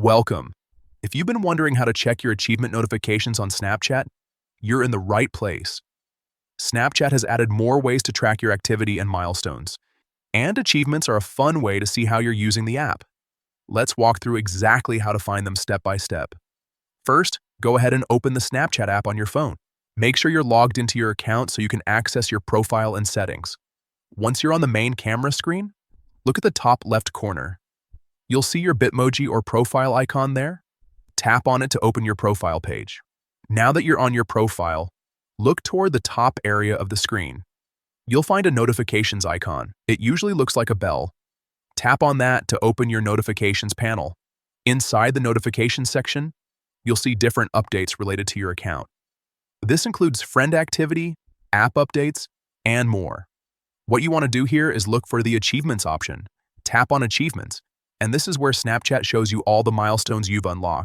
Welcome. If you've been wondering how to check your achievement notifications on Snapchat, you're in the right place. Snapchat has added more ways to track your activity and milestones, and achievements are a fun way to see how you're using the app. Let's walk through exactly how to find them step by step. First, go ahead and open the Snapchat app on your phone. Make sure you're logged into your account so you can access your profile and settings. Once you're on the main camera screen, look at the top left corner. You'll see your Bitmoji or profile icon there. Tap on it to open your profile page. Now that you're on your profile, look toward the top area of the screen. You'll find a notifications icon. It usually looks like a bell. Tap on that to open your notifications panel. Inside the notifications section, you'll see different updates related to your account. This includes friend activity, app updates, and more. What you want to do here is look for the achievements option. Tap on achievements, and this is where Snapchat shows you all the milestones you've unlocked.